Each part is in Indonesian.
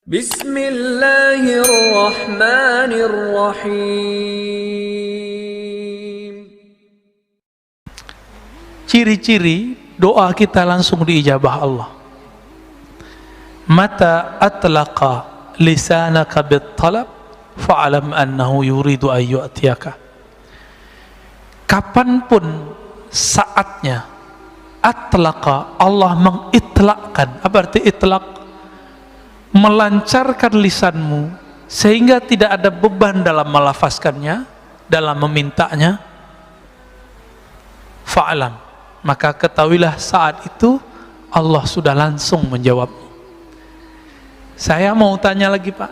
Bismillahirrahmanirrahim. Ciri-ciri doa kita langsung diijabah Allah. Mata atlaqa lisanaka bit-talab fa'alam annahu yuridu an yu'tiyaka. Kapanpun saatnya atlaqa, Allah mengitlakkan. Apa arti itlak? Melancarkan lisanmu sehingga tidak ada beban dalam melafazkannya, dalam memintanya. Fa'alam, maka ketahuilah saat itu Allah sudah langsung menjawabmu. Saya mau tanya lagi Pak,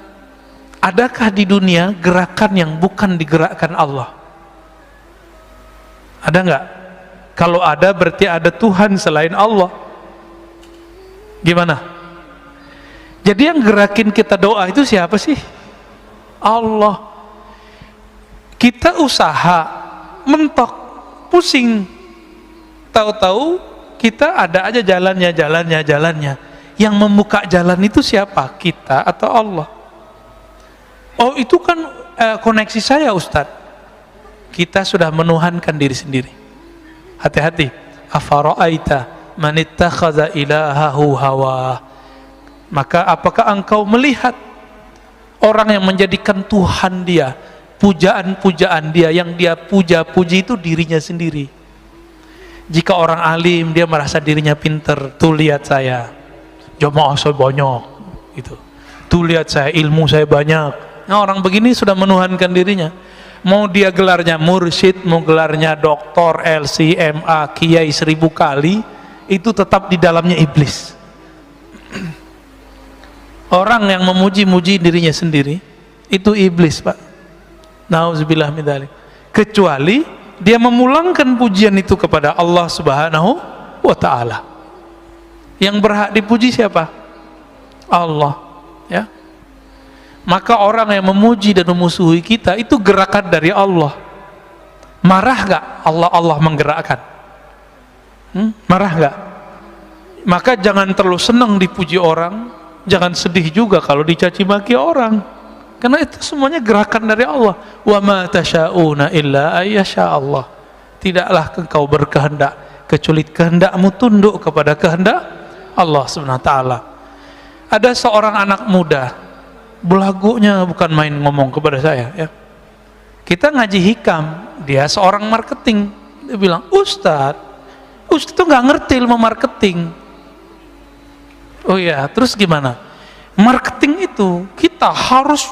adakah di dunia gerakan yang bukan digerakkan Allah? Ada nggak? Kalau ada berarti ada Tuhan selain Allah. Gimana? Jadi yang gerakin kita doa itu siapa sih? Allah. Kita usaha, mentok, pusing, tahu-tahu kita ada aja jalannya. Yang membuka jalan itu siapa? Kita atau Allah? Oh itu kan koneksi saya Ustadz. Kita sudah menuhankan diri sendiri. Hati-hati. Afara'aita man ittakhadha ilahahu hawa. Maka apakah engkau melihat orang yang menjadikan Tuhan dia, pujaan-pujaan dia, yang dia puja-puji itu dirinya sendiri. Jika orang alim dia merasa dirinya pinter, tuh lihat saya jamaah saya banyak gitu. Tuh lihat saya ilmu saya banyak. Nah orang begini sudah menuhankan dirinya. Mau dia gelarnya mursyid, mau gelarnya doktor, LC, MA, kiai 1000 kali, itu tetap di dalamnya iblis. Orang yang memuji-muji dirinya sendiri itu iblis Pak. Nauzubillah min dzalik. Kecuali dia memulangkan pujian itu kepada Allah Subhanahu wa taala. Yang berhak dipuji siapa? Allah, ya. Maka orang yang memuji dan memusuhi kita itu gerakan dari Allah. Marah gak Allah menggerakkan? Marah gak? Maka jangan terlalu senang dipuji orang, jangan sedih juga kalau dicaci maki orang, karena itu semuanya gerakan dari Allah. Wa ma tasyauna illa ayyasha Allah. Tidaklah engkau berkehendak kecuali kehendakmu tunduk kepada kehendak Allah Subhanahu wa taala. Ada seorang anak muda, belagunya bukan main ngomong kepada saya, ya. Kita ngaji hikam, dia seorang marketing. Dia bilang, Ustadz tuh nggak ngerti ilmu marketing. Oh ya, terus gimana? Marketing itu kita harus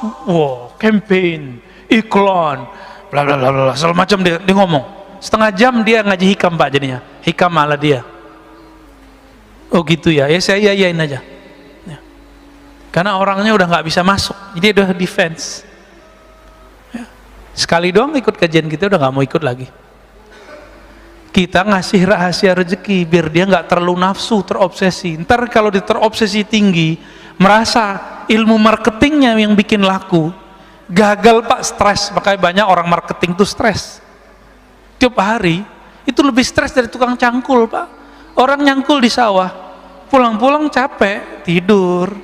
campaign, iklan, bla bla bla, segala macam dia ngomong. Setengah jam dia ngaji hikam Pak jadinya. Hikam malah dia. Oh gitu ya, ya saya yain aja. Ya. Karena orangnya udah nggak bisa masuk, jadi udah defense. Ya. Sekali doang ikut kajian kita udah nggak mau ikut lagi. Kita ngasih rahasia rezeki biar dia nggak terlalu nafsu, terobsesi. Ntar kalau dia terobsesi tinggi, merasa ilmu marketingnya yang bikin laku, gagal Pak, stres. Makanya banyak orang marketing tuh stres. Tiap hari itu lebih stres dari tukang cangkul Pak. Orang nyangkul di sawah, pulang-pulang capek, tidur.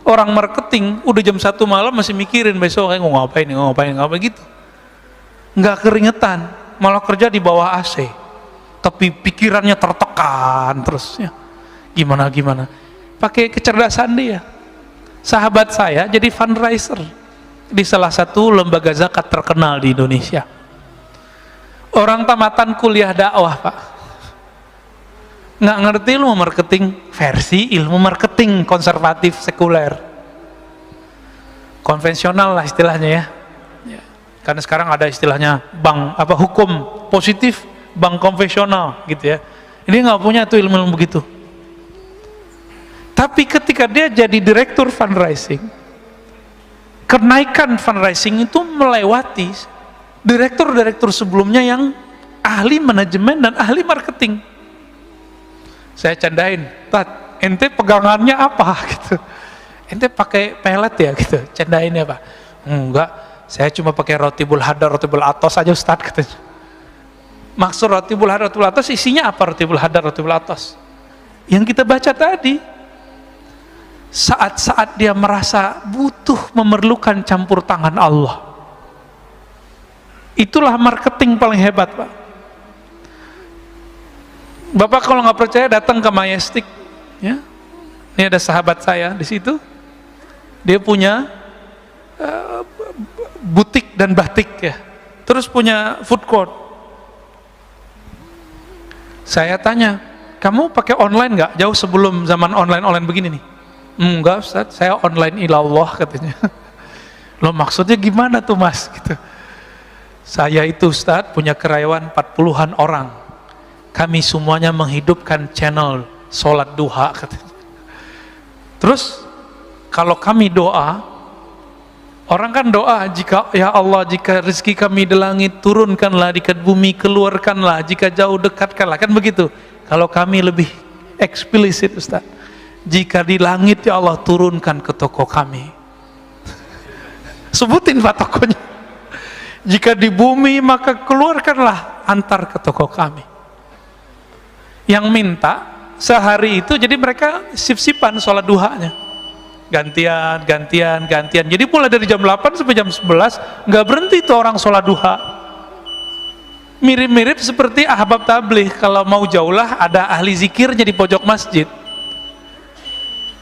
Orang marketing udah jam 1 malam masih mikirin besok kayak ngapain gitu. Nggak keringetan, malah kerja di bawah AC. Tapi pikirannya tertekan terus, ya. Gimana pakai kecerdasan dia. Sahabat saya jadi fundraiser di salah satu lembaga zakat terkenal di Indonesia. Orang tamatan kuliah dakwah Pak, nggak ngerti ilmu marketing versi ilmu marketing konservatif sekuler, konvensional lah istilahnya, ya. Karena sekarang ada istilahnya hukum positif, bank konvensional gitu, ya. Ini nggak punya tuh ilmu begitu. Tapi ketika dia jadi direktur fundraising, kenaikan fundraising itu melewati direktur-direktur sebelumnya yang ahli manajemen dan ahli marketing. Saya candain, Tat, ente pegangannya apa gitu? Ente pakai pelet ya gitu? Candainnya Pak? Enggak, saya cuma pakai roti bulhadar, roti bulatos aja Ustaz katanya. Maksud roti bulhadar, roti bulatos isinya apa? Roti bulhadar, roti bulatos yang kita baca tadi. saat-saat dia merasa butuh memerlukan campur tangan Allah. Itulah marketing paling hebat, Pak. Bapak kalau nggak percaya datang ke Majestic, ya. Ini ada sahabat saya di situ. Dia punya butik dan batik, ya. Terus punya food court. Saya tanya, kamu pakai online nggak? Jauh sebelum zaman online begini nih. Enggak Ustaz, saya online ilallah katanya. Loh maksudnya gimana tuh Mas? Gitu. Saya itu Ustaz punya karyawan 40-an orang. Kami semuanya menghidupkan channel sholat duha katanya. Terus kalau kami doa, orang kan doa, jika ya Allah, jika rezeki kami di langit turunkanlah, di bumi keluarkanlah, jika jauh dekatkanlah, kan begitu. Kalau kami lebih eksplisit Ustaz, jika di langit ya Allah turunkan ke toko kami. Sebutin Pak tokonya. Jika di bumi maka keluarkanlah, antar ke toko kami. Yang minta sehari itu, jadi mereka sip-sipan sholat duhanya. Gantian. Jadi mulai dari jam 8 sampai jam 11 nggak berhenti tuh orang sholat duha. Mirip-mirip seperti ahbab tabligh, kalau mau jauh lah ada ahli zikirnya di pojok masjid.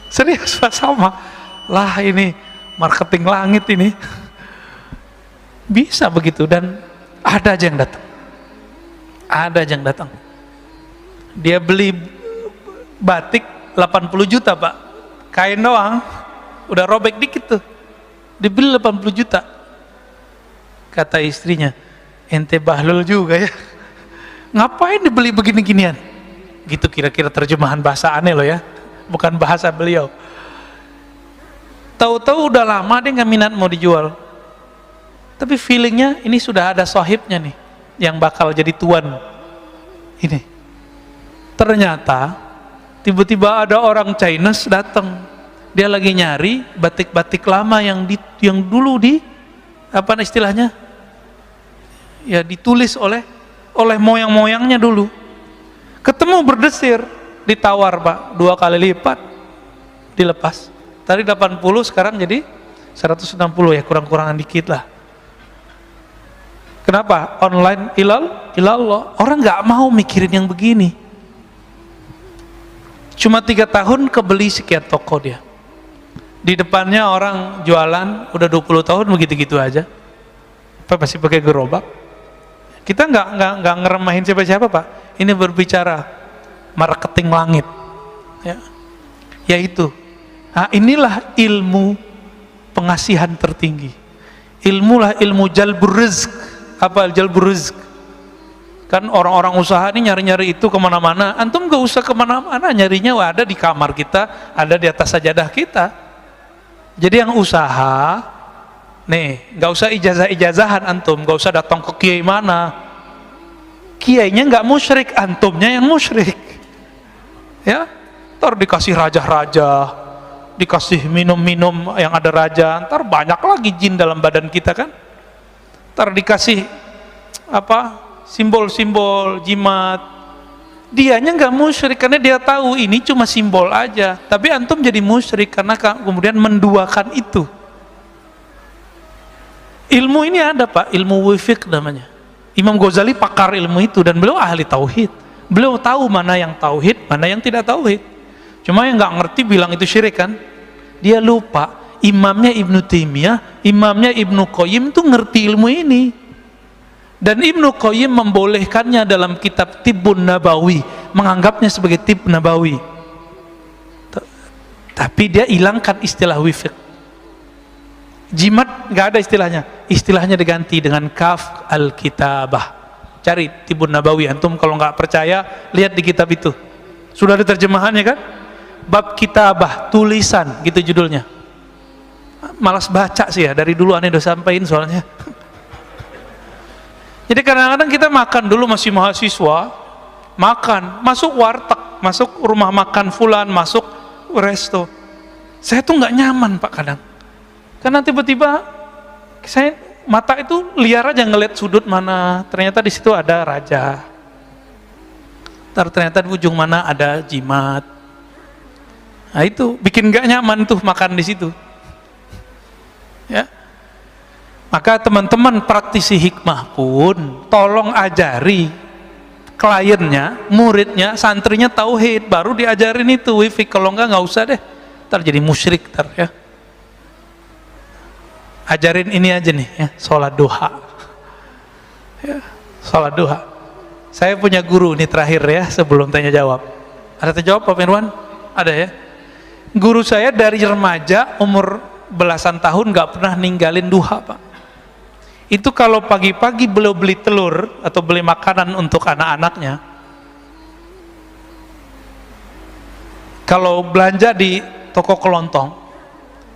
Serius Pak, sama lah, ini marketing langit ini. Bisa begitu, dan ada aja yang datang. Dia beli batik 80 juta Pak, kain doang udah robek dikit tuh, dibeli 80 juta. Kata istrinya, ente bahlul juga ya, ngapain dibeli begini-ginian gitu, kira-kira terjemahan bahasa aneh loh ya, bukan bahasa beliau. Tahu-tahu udah lama dia nggak minat mau dijual, tapi feelingnya ini sudah ada sahibnya nih yang bakal jadi tuan ini. Ternyata tiba-tiba ada orang Chinese datang, dia lagi nyari batik-batik lama yang dulu apa istilahnya ya, ditulis oleh moyang-moyangnya dulu. Ketemu berdesir, ditawar Pak 2 kali lipat, dilepas. Tadi 80 sekarang jadi 160 ya, kurang-kurangan dikit lah. Kenapa? Online ilallah. Orang nggak mau mikirin yang begini. Cuma 3 tahun kebeli sekian toko dia. Di depannya orang jualan udah 20 tahun begitu-gitu aja. Apa masih pakai gerobak? Kita nggak ngeremahin siapa-siapa Pak. Ini berbicara marketing langit. Ya. Yaitu, inilah ilmu pengasihan tertinggi. Ilmu jalbur rizq. Apa jalbur rizq? Kan orang-orang usaha ini nyari-nyari itu kemana-mana. Antum gak usah kemana-mana, nyarinya ada di kamar kita, ada di atas sajadah kita. Jadi yang usaha nih, gak usah ijazah-ijazahan antum, gak usah datang ke kiai mana. Kiainya gak musyrik, antumnya yang musyrik. Ya, ntar dikasih raja-raja, dikasih minum-minum yang ada raja, ntar banyak lagi jin dalam badan kita kan. Ntar dikasih apa, simbol-simbol jimat. Dianya nggak musyrik karena dia tahu ini cuma simbol aja, tapi antum jadi musyrik karena kemudian menduakan itu. Ilmu ini ada Pak, ilmu wifiq namanya. Imam Ghazali pakar ilmu itu, dan beliau ahli tauhid. Beliau tahu mana yang tauhid, mana yang tidak tauhid. Cuma yang nggak ngerti bilang itu syirik kan. Dia lupa imamnya Ibnu Taimiyah, imamnya Ibnu Qayyim tuh ngerti ilmu ini. Dan Ibnu Qayyim membolehkannya dalam kitab Tibbun Nabawi, menganggapnya sebagai tib nabawi. Tapi dia hilangkan istilah wifiq. Jimat nggak ada istilahnya. Istilahnya diganti dengan kaf al-kitabah. Cari Tibbun Nabawi, antum kalau nggak percaya lihat di kitab itu. Sudah ada terjemahannya kan? Bab kitabah, tulisan, gitu judulnya. Malas baca sih ya, dari dulu aneh udah sampein soalnya. Jadi kadang-kadang kita makan dulu masih mahasiswa, makan, masuk warteg, masuk rumah makan fulan, masuk resto. Saya tuh nggak nyaman Pak kadang. Karena tiba-tiba saya mata itu liar aja ngeliat sudut mana, ternyata di situ ada raja. Ternyata di ujung mana ada jimat. Nah itu bikin gak nyaman tuh makan di situ. Ya. Maka teman-teman praktisi hikmah pun tolong ajari kliennya, muridnya, santrinya tauhid, baru diajarin itu wifi. Kalau enggak usah deh, ntar jadi musyrik ntar ya. Ajarin ini aja nih ya, sholat duha ya, sholat duha. Saya punya guru nih terakhir ya, sebelum tanya jawab. Ada tanya jawab Pak Mirwan? Ada ya. Guru saya dari remaja umur belasan tahun gak pernah ninggalin duha Pak. Itu kalau pagi-pagi beliau beli telur atau beli makanan untuk anak-anaknya, kalau belanja di toko kelontong,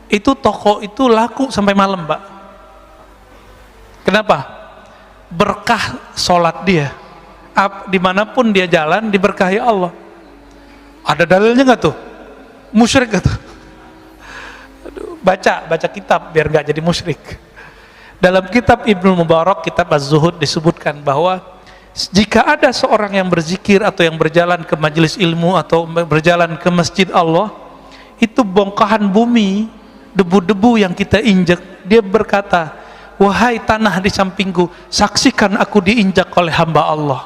itu toko itu laku sampai malam Pak. Kenapa? Berkah sholat dia. Dimanapun dia jalan diberkahi Allah. Ada dalilnya nggak tuh? Musyrik gak tuh? Baca kitab biar nggak jadi musyrik. Dalam kitab Ibnu Mubarak, kitab Az-Zuhud, disebutkan bahwa jika ada seorang yang berzikir atau yang berjalan ke majelis ilmu atau berjalan ke masjid Allah, itu bongkahan bumi, debu-debu yang kita injak, dia berkata, wahai tanah di sampingku, saksikan aku diinjak oleh hamba Allah.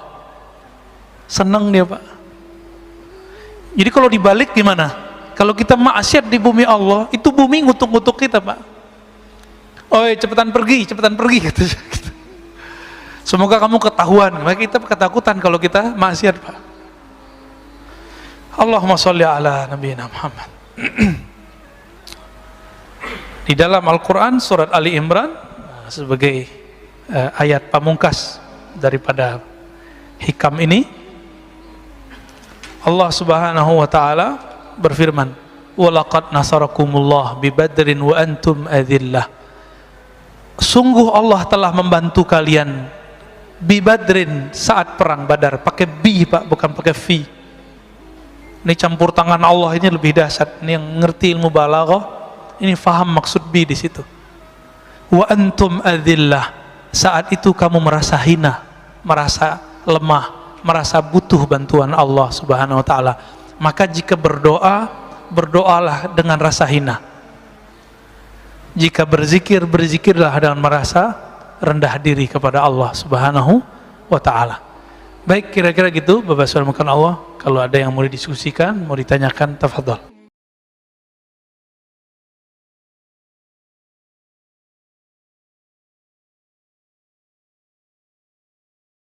Senang dia Pak. Jadi kalau dibalik gimana? Kalau kita maksiat di bumi Allah, itu bumi ngutuk-ngutuk kita Pak. Oi, cepetan pergi gitu. Semoga kamu ketahuan. Maka kita ketakutan kalau kita maksiat Pak. Allahumma sholli ala nabiyina Muhammad. Di dalam Al-Quran surat Ali Imran, sebagai ayat pamungkas daripada hikam ini, Allah Subhanahu wa taala berfirman, "Walaqad nasarakumullah bi Badrin wa antum adillah." Sungguh Allah telah membantu kalian bi Badrin saat perang Badar. Pakai bi Pak, bukan pakai fi. Ini campur tangan Allah ini lebih dahsyat. Ini yang ngerti ilmu balaghah, ini faham maksud bi di situ. Wa antum adillah, saat itu kamu merasa hina, merasa lemah, merasa butuh bantuan Allah Subhanahu wa taala. Maka jika berdoa, berdoalah dengan rasa hina. Jika berzikir, berzikirlah dengan merasa rendah diri kepada Allah Subhanahu wa ta'ala. Baik, kira-kira gitu Bapak Saudara Allah. Kalau ada yang mau didiskusikan, mau ditanyakan, tafadhol.